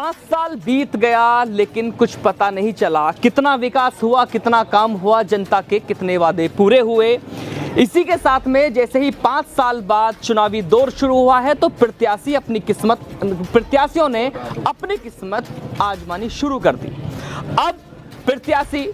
5 साल बीत गया लेकिन कुछ पता नहीं चला कितना विकास हुआ, कितना काम हुआ, जनता के कितने वादे पूरे हुए। इसी के साथ में जैसे ही 5 साल बाद चुनावी दौर शुरू हुआ है तो प्रत्याशियों ने अपनी किस्मत आजमानी शुरू कर दी। अब प्रत्याशी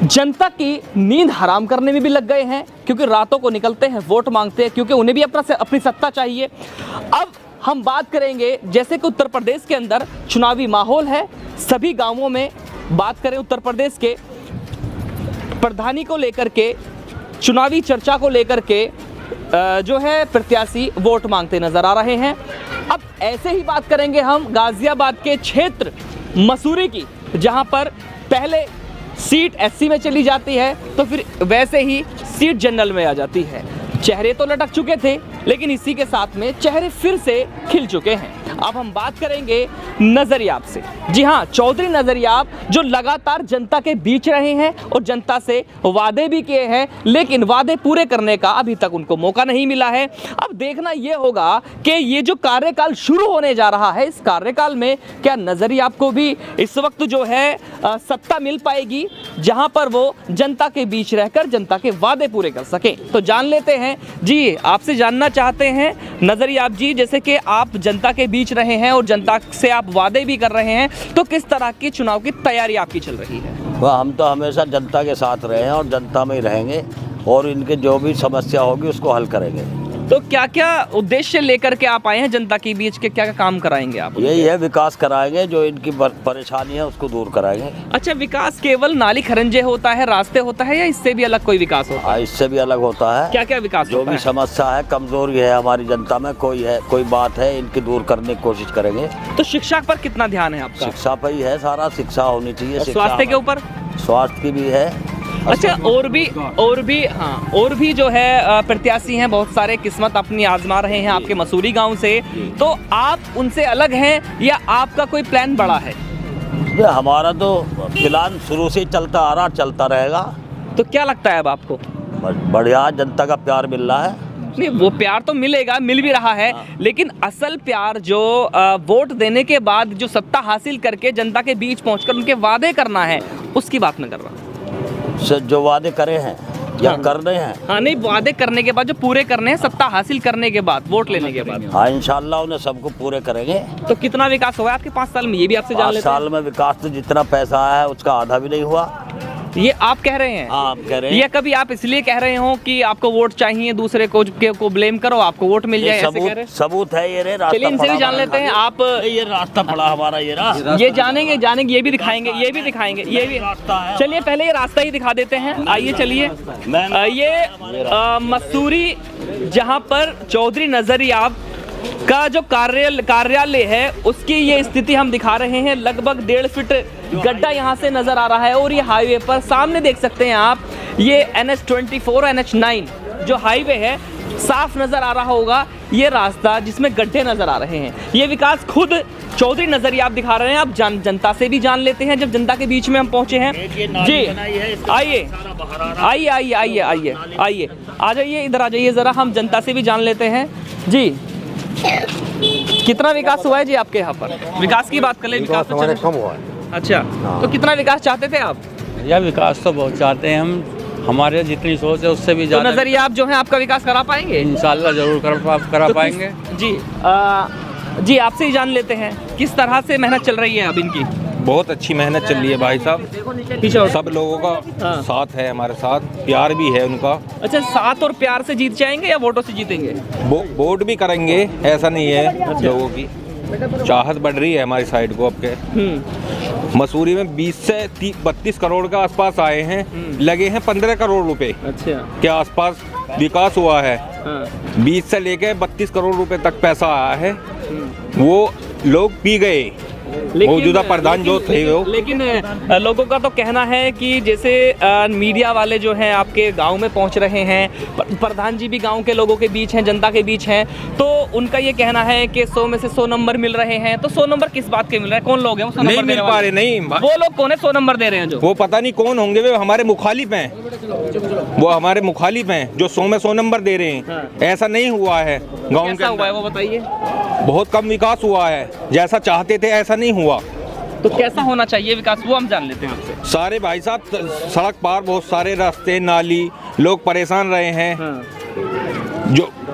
जनता की नींद हराम करने में भी लग गए हैं, क्योंकि रातों को निकलते हैं, वोट मांगते हैं, क्योंकि उन्हें भी अपनी सत्ता चाहिए। अब हम बात करेंगे, जैसे कि उत्तर प्रदेश के अंदर चुनावी माहौल है, सभी गांवों में बात करें उत्तर प्रदेश के प्रधानी को लेकर के, चुनावी चर्चा को लेकर के जो है प्रत्याशी वोट मांगते नजर आ रहे हैं। अब ऐसे ही बात करेंगे हम गाजियाबाद के क्षेत्र मसूरी की, जहां पर पहले सीट एससी में चली जाती है तो फिर वैसे ही सीट जनरल में आ जाती है। चेहरे तो लटक चुके थे लेकिन इसी के साथ में चेहरे फिर से खिल चुके हैं। अब हम बात करेंगे नजरियाब से। जी हाँ, चौधरी नजरियाब जो लगातार जनता के बीच रहे हैं और जनता से वादे भी किए हैं, लेकिन वादे पूरे करने का अभी तक उनको मौका नहीं मिला है। अब देखना यह होगा कि ये जो कार्यकाल शुरू होने जा रहा है, इस कार्यकाल में क्या नजरियाब को भी इस वक्त जो है सत्ता मिल पाएगी, जहां पर वो जनता के बीच रहकर जनता के वादे पूरे कर सके। तो जान लेते हैं जी, आपसे जानना चाहते हैं नजरियाब जी, जैसे कि आप जनता के बीच रहे हैं और जनता से आप वादे भी कर रहे हैं, तो किस तरह की चुनाव की तैयारी आपकी चल रही है? वह हम तो हमेशा जनता के साथ रहे हैं और जनता में ही रहेंगे और इनके जो भी समस्या होगी उसको हल करेंगे। तो क्या क्या उद्देश्य लेकर के आप आए हैं जनता के बीच के, क्या क्या काम कराएंगे आप? यही है, विकास कराएंगे, जो इनकी परेशानी है उसको दूर कराएंगे। अच्छा, विकास केवल नाली खरंजे होता है, रास्ते होता है, या इससे भी अलग कोई विकास होता है? इससे भी अलग होता है। क्या क्या विकास जो भी समस्या है, कमजोरी है हमारी जनता में, कोई बात है, इनकी दूर करने की कोशिश करेंगे। तो शिक्षा पर कितना ध्यान है आपका? शिक्षा पर ही है सारा, शिक्षा होनी चाहिए। स्वास्थ्य के ऊपर? स्वास्थ्य की भी है। अच्छा, और भी जो है प्रत्याशी हैं, बहुत सारे किस्मत अपनी आजमा रहे हैं आपके मसूरी गांव से, तो आप उनसे अलग हैं या आपका कोई प्लान बड़ा है? हमारा तो प्लान शुरू से चलता आ रहा, चलता रहेगा। तो क्या लगता है अब आपको? बढ़िया, जनता का प्यार मिल रहा है। नहीं, वो प्यार तो मिलेगा, मिल भी रहा है, लेकिन असल प्यार जो वोट देने के बाद जो सत्ता हासिल करके जनता के बीच पहुंचकर उनके वादे करना है, उसकी बात मैं कर रहा हूँ। जो वादे करे हैं या कर रहे हैं? हाँ, नहीं, वादे करने के बाद जो पूरे करने हैं, सत्ता हासिल करने के बाद, वोट लेने के बाद। हाँ, इंशाल्लाह उन्हें सबको पूरे करेंगे। तो कितना विकास हुआ आपके 5 साल में, ये भी आपसे जान लेते हैं? 5 साल में विकास तो जितना पैसा है उसका आधा भी नहीं हुआ। ये आप कह रहे हैं? आप कह रहे हैं। ये कभी आप इसलिए कह रहे हो कि आपको वोट चाहिए, दूसरे को ब्लेम करो, आपको वोट मिल जाए, ऐसे कह रहे हैं? सबूत है ये। चलिए इनसे भी जान लेते हैं। आप ये रास्ता पड़ा हमारा, ये जानेंगे, ये भी दिखाएंगे, ये भी रास्ता है। चलिए पहले ये रास्ता ही दिखा देते हैं, आइए चलिए। ये मसूरी, जहाँ पर चौधरी नजरियाब का जो कार्यालय है, उसकी ये स्थिति हम दिखा रहे हैं। लगभग 1.5 फीट गड्ढा यहाँ से नजर आ रहा है और ये हाईवे पर सामने देख सकते हैं आप, ये NH24 और NH9 जो हाईवे है, साफ नजर आ रहा होगा ये रास्ता जिसमें गड्ढे नजर आ रहे हैं। ये विकास खुद चौधरी नजरियाब दिखा रहे हैं। आप जनता से भी जान लेते हैं, जब जनता के बीच में हम पहुंचे हैं। जी आइए, आ जाइए, इधर आ जाइए जरा, हम जनता से भी जान लेते हैं। जी, कितना विकास हुआ है जी आपके यहाँ पर? विकास की बात कर ले। विकास हमारे कम हुआ है। अच्छा, तो कितना विकास चाहते थे आप? यह विकास तो बहुत चाहते हैं हम, हमारे जितनी सोच है उससे भी तो ज़्यादा। नजरियाब जो है आपका विकास करा पाएंगे? इंशाल्लाह जरूर करा पाएंगे। जी, आपसे ही जान लेते हैं, किस तरह से मेहनत चल रही है अब इनकी? बहुत अच्छी मेहनत चल रही है भाई साहब, सब लोगों का साथ है, हमारे साथ प्यार भी है उनका। अच्छा, साथ और प्यार से जीत जाएंगे या वोटों से जीतेंगे? वोट भी करेंगे, ऐसा नहीं है। लोगों की चाहत बढ़ रही है हमारी साइड को। अब के मसूरी में 20 से 32 करोड़ के आसपास आए हैं, लगे हैं 15 करोड़ रुपए के आसपास विकास हुआ है। 20 से लेकर 32 करोड़ रुपए तक पैसा आया है, वो लोग पी गए। मौजूदा प्रधान जो थे वो, लेकिन लोगों का तो कहना है कि जैसे मीडिया वाले जो हैं आपके गांव में पहुंच रहे हैं, प्रधान जी भी गांव के लोगों के बीच हैं, जनता के बीच हैं, तो उनका ये कहना है कि 100 में से 100 नंबर मिल रहे हैं। तो 100 नंबर किस बात के मिल रहे हैं? कौन लोग हैं वो 100 नंबर मिल पा रहे? नहीं, वो लोग कौन है 100 नंबर दे रहे हैं? जो वो पता नहीं कौन होंगे, वे हमारे मुखालिफ हैं, वो हमारे मुखालिफ हैं जो 100 में 100 नंबर दे रहे हैं। ऐसा नहीं हुआ है गाँव के अंदर, वो बताइए। बहुत कम विकास हुआ है, जैसा चाहते थे ऐसा नहीं हुआ। तो कैसा होना चाहिए विकास, वो हम जान लेते हैं आपसे। सारे भाई साहब सड़क पार बहुत सारे रास्ते नाली, लोग परेशान रहे हैं।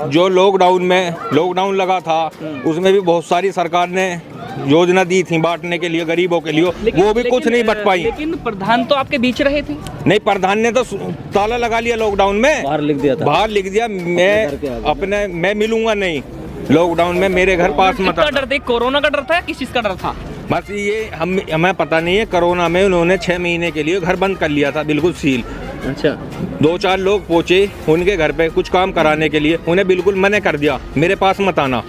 जो लॉकडाउन लगा था उसमें भी बहुत सारी सरकार ने योजना दी थी बांटने के लिए गरीबों के लिए, वो भी कुछ नहीं बच पाई। लेकिन प्रधान तो आपके बीच रहे थे। नहीं, प्रधान ने तो ताला लगा लिया लॉकडाउन में, बाहर लिख दिया मैं मिलूंगा नहीं लॉकडाउन में, मेरे घर पास मत। किसका डर था? कोरोना का डर था या किस चीज का डर था? बस ये हमें पता नहीं है। कोरोना में उन्होंने 6 महीने के लिए घर बंद कर लिया था, बिल्कुल सील। अच्छा। 2-4 लोग पहुंचे उनके घर पे कुछ काम कराने के लिए, उन्हें बिल्कुल मना कर दिया, मेरे पास मत आना।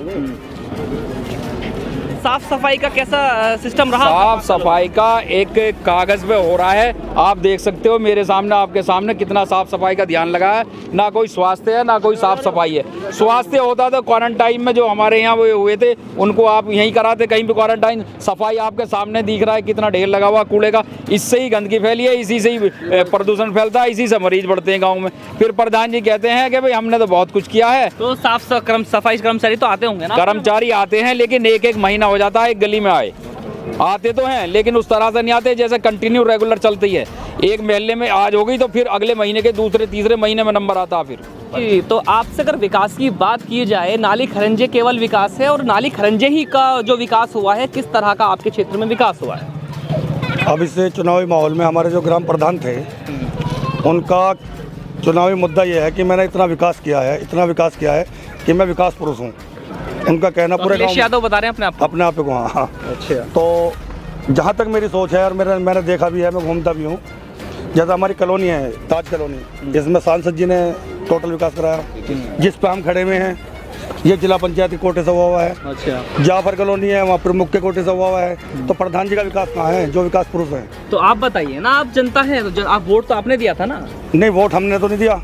साफ सफाई का कैसा सिस्टम रहा? साफ सफाई का एक कागज पे हो रहा है, आप देख सकते हो मेरे सामने, आपके सामने कितना साफ सफाई का ध्यान लगा है। ना कोई स्वास्थ्य है ना कोई साफ सफाई है। स्वास्थ्य होता तो क्वारंटाइन में जो हमारे यहाँ वो हुए थे उनको आप यहीं कराते, कहीं भी क्वारंटाइन। सफाई आपके सामने दिख रहा है कितना ढेर लगा हुआ कूड़े का, इससे ही गंदगी फैली है, इसी से ही प्रदूषण फैलता है, इसी से मरीज बढ़ते हैं गाँव में। फिर प्रधान जी कहते हैं कि भाई हमने तो बहुत कुछ किया है। तो साफ सफाई कर्मचारी तो आते होंगे ना? कर्मचारी आते हैं लेकिन एक महीना हो जाता है एक गली में आते तो हैं लेकिन उस तरह से नहीं आते जैसे कंटिन्यू रेगुलर चलती है। एक महल्ले में आज हो गई तो फिर अगले महीने के दूसरे तीसरे महीने में नंबर आता फिर। तो आपसे अगर विकास की बात की जाए, नाली खरंजे केवल विकास है और नाली खरंजे ही का जो विकास हुआ है, किस तरह का आपके क्षेत्र में विकास हुआ है? अब इस चुनावी माहौल में हमारे जो ग्राम प्रधान थे उनका चुनावी मुद्दा ये है कि मैंने इतना विकास किया है कि मैं विकास पुरुष हूँ। उनका कहना पूरे गाँव यादव बता रहे हैं अपने आप को। हाँ। अच्छा। तो जहाँ तक मेरी सोच है और मैंने देखा भी है, मैं घूमता भी हूँ, जैसा हमारी कॉलोनी है ताज कॉलोनी, इसमें सांसद जी ने टोटल विकास कराया। जिस पे हम खड़े हुए हैं ये जिला पंचायत के कोटे से हुआ है। अच्छा। जाफर कॉलोनी है वहाँ प्रमुख के कोटे से हुआ है। तो प्रधान जी का विकास कहाँ है, जो विकास पुरुष है? तो आप बताइए ना, आप जनता है तो आप वोट तो आपने दिया था ना? नहीं, वोट हमने तो नहीं दिया।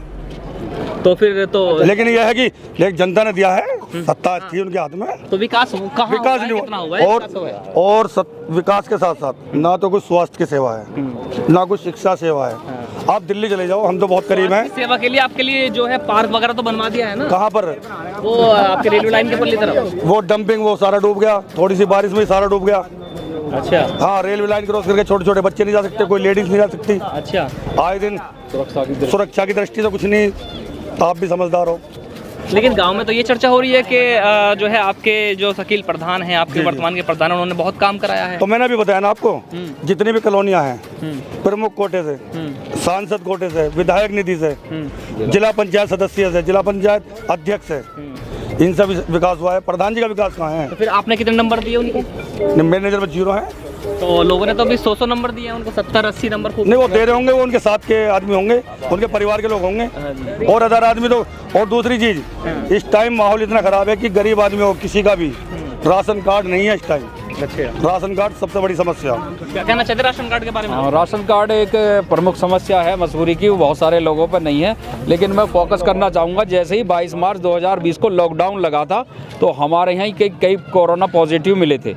तो फिर तो लेकिन यह है कि जनता ने दिया है, सत्ता थी उनके हाथ में। तो विकास कहाँ विकास नहीं हुआ। और विकास के साथ साथ ना तो कोई स्वास्थ्य की सेवा है ना कोई शिक्षा सेवा है। आप दिल्ली चले जाओ, हम तो बहुत करीब हैं। सेवा के लिए आपके लिए जो है पार्क वगैरह तो बनवा दिया है ना? कहाँ पर? वो आपके रेलवे लाइन के पल्ली तरफ वो डंपिंग, वो सारा डूब गया, थोड़ी सी बारिश में सारा डूब गया। अच्छा। हाँ, रेलवे लाइन क्रॉस करके छोटे छोटे बच्चे नहीं जा सकते, कोई लेडीज नहीं जा सकती। अच्छा। आए दिन सुरक्षा की दृष्टि से कुछ नहीं, आप भी समझदार हो। लेकिन गांव में तो ये चर्चा हो रही है कि जो है आपके जो शकील प्रधान हैं, आपके वर्तमान के प्रधान, उन्होंने बहुत काम कराया है। तो मैंने अभी बताया ना आपको, जितनी भी कॉलोनियां हैं प्रमुख कोटे से, सांसद कोटे से, विधायक निधि से, जिला पंचायत सदस्य से, जिला पंचायत अध्यक्ष से, इन सब विकास हुआ है। प्रधान जी का विकास कहाँ है? तो फिर आपने कितने नंबर दिए उनको? मेरे नजर में 0 है। तो लोगों ने तो अभी 100 नंबर दिए हैं उनको, 70-80 नंबर। नहीं, वो दे रहे होंगे, वो उनके साथ के आदमी होंगे, उनके परिवार के लोग होंगे और अदर आदमी तो। और दूसरी चीज, इस टाइम माहौल इतना खराब है कि गरीब आदमी हो किसी का भी राशन कार्ड नहीं है इस टाइम। राशन कार्ड सबसे बड़ी समस्या। क्या कहना चाहते राशन कार्ड के बारे में? राशन कार्ड एक प्रमुख समस्या है मसूरी की, वो बहुत सारे लोगों पर नहीं है। लेकिन मैं फोकस करना चाहूँगा, जैसे ही 22 मार्च 2020 को लॉकडाउन लगा था तो हमारे यहाँ कई कोरोना पॉजिटिव मिले थे।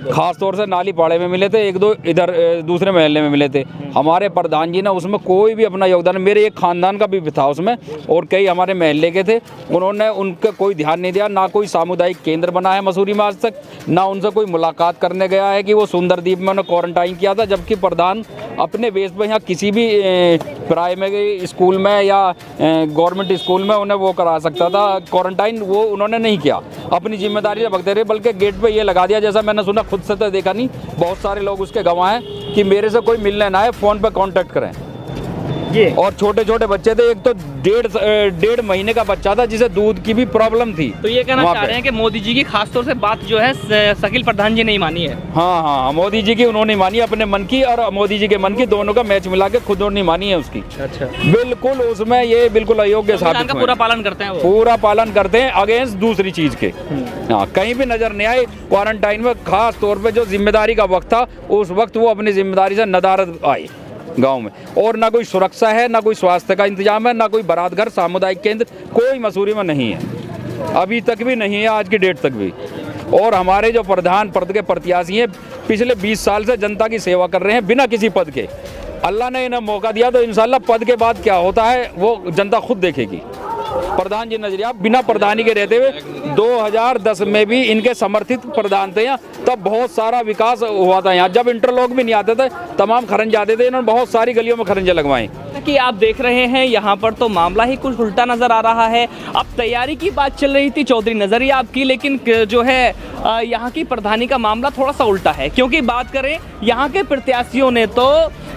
खासतौर से नाली पाड़े में मिले थे, 1-2 इधर दूसरे महल्ले में मिले थे। हमारे प्रधान जी ने उसमें कोई भी अपना योगदान, मेरे एक खानदान का भी था उसमें और कई हमारे महल्ले के थे, उन्होंने उनका कोई ध्यान नहीं दिया। ना कोई सामुदायिक केंद्र बना है मसूरी में आज तक, ना उनसे कोई मुलाकात करने गया है कि वो सुंदरदीप में उन्होंने क्वारंटाइन किया था। जबकि प्रधान अपने बेस पर यहाँ किसी भी प्राइमरी स्कूल में या गवर्नमेंट स्कूल में उन्हें वो करा सकता था क्वारंटाइन, वो उन्होंने नहीं किया। अपनी जिम्मेदारी से भगते रहे, बल्कि गेट पे ये लगा दिया, जैसा मैंने सुना, खुद से तो देखा नहीं, बहुत सारे लोग उसके गवाह हैं कि मेरे से कोई मिलने ना आए, फ़ोन पे कांटेक्ट करें। और छोटे छोटे बच्चे थे, एक तो 1.5 महीने का बच्चा था जिसे दूध की भी प्रॉब्लम थी। तो ये कहना चाह रहे हैं कि मोदी जी की खासतौर से बात जो है शकील प्रधान जी नहीं मानी है? हाँ, मोदी जी की उन्होंने मानी, अपने मन की और मोदी जी के मन की, दोनों का मैच मिला के खुद उन्होंने मानी है उसकी। अच्छा। बिल्कुल, उसमें ये बिल्कुल अयोग्य साबित हुए। पूरा पालन करते हैं वो? पूरा पालन करते हैं अगेंस्ट दूसरी चीज के। हाँ, कहीं भी नजर नहीं आए क्वारंटाइन में। खास तौर पे जो जिम्मेदारी का वक्त था उस वक्त वो अपनी जिम्मेदारी से नदारद आए गांव में। और ना कोई सुरक्षा है, ना कोई स्वास्थ्य का इंतजाम है, ना कोई बारात घर, सामुदायिक केंद्र कोई मसूरी में नहीं है, अभी तक भी नहीं है, आज की डेट तक भी। और हमारे जो प्रधान पद के प्रत्याशी हैं पिछले 20 साल से जनता की सेवा कर रहे हैं बिना किसी पद के। अल्लाह ने इन्हें मौका दिया तो इंशाल्लाह पद के बाद क्या होता है वो जनता खुद देखेगी। प्रधान जी नजरिया बिना प्रधानी के रहते हुए 2010 में भी इनके समर्थित प्रधान थे यहाँ, तब बहुत सारा विकास हुआ था यहाँ। जब इंटरलॉक भी नहीं आते थे, तमाम खरंज आते थे, इन्होंने बहुत सारी गलियों में खरंजे लगवाई। कि आप देख रहे हैं यहाँ पर तो मामला ही कुछ उल्टा नजर आ रहा है। अब तैयारी की बात चल रही थी चौधरी नजरिया आपकी, लेकिन जो है यहाँ की प्रधानी का मामला थोड़ा सा उल्टा है। क्योंकि बात करें यहाँ के प्रत्याशियों ने तो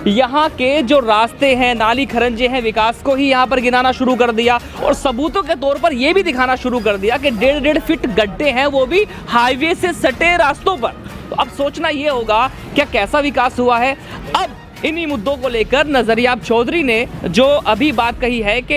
यहाँ के जो रास्ते हैं, नाली खरंजे हैं, विकास को ही यहाँ पर गिनाना शुरू कर दिया और सबूतों के तौर पर यह भी दिखाना शुरू कर दिया कि 1.5 फीट गड्ढे हैं, वो भी हाईवे से सटे रास्तों पर। तो अब सोचना ये होगा क्या कैसा विकास हुआ है। अब इन्हीं मुद्दों को लेकर नजरियाब चौधरी ने जो अभी बात कही है कि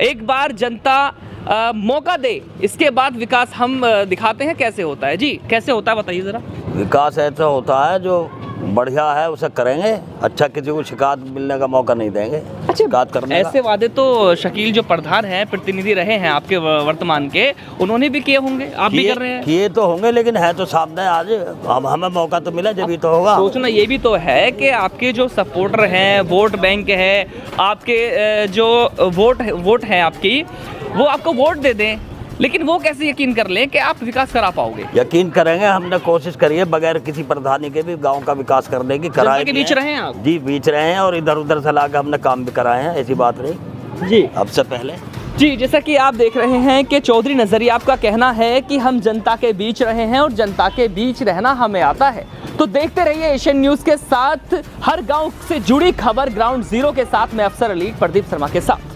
एक बार जनता मौका दे, इसके बाद विकास हम दिखाते हैं कैसे होता है। जी कैसे होता है बताइए ज़रा। विकास ऐसा होता है जो बढ़िया है उसे करेंगे, अच्छा किसी को शिकायत मिलने का मौका नहीं देंगे। शिकायत करने ऐसे वादे तो शकील जो प्रधान हैं, प्रतिनिधि रहे हैं आपके वर्तमान के, उन्होंने भी किए होंगे, आप भी कर रहे हैं। किए तो होंगे, लेकिन है तो सामने आज, हमें मौका तो मिला जब ही तो होगा। सोचना ये भी तो है कि आपके जो सपोर्टर हैं, वोट बैंक है आपके, जो वोट है आपकी, वो आपको वोट दे दें, लेकिन वो कैसे यकीन कर लें कि आप विकास करा पाओगे। यकीन करेंगे, हमने कोशिश करी है बगैर किसी प्रधानी के भी गांव का विकास करने की। कराए के बीच रहे हैं आप? जी बीच रहे हैं, और इधर उधर से लाकर हमने काम भी कराए हैं, ऐसी बात नहीं जी। अब से पहले जी जैसा कि आप देख रहे हैं कि चौधरी नजरिया आपका कहना है कि हम जनता के बीच रहे हैं और जनता के बीच रहना हमें आता है। तो देखते रहिए एशियन न्यूज़ के साथ, हर गांव से जुड़ी खबर ग्राउंड जीरो के साथ। मैं अफसर अली प्रदीप शर्मा के साथ।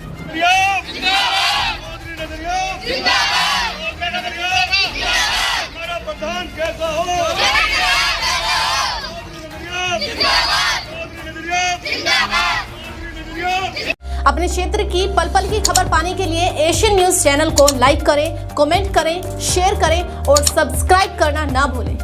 अपने क्षेत्र की पल पल की खबर पाने के लिए एशियन न्यूज़ चैनल को लाइक करें, कमेंट करें, शेयर करें और सब्सक्राइब करना ना भूलें।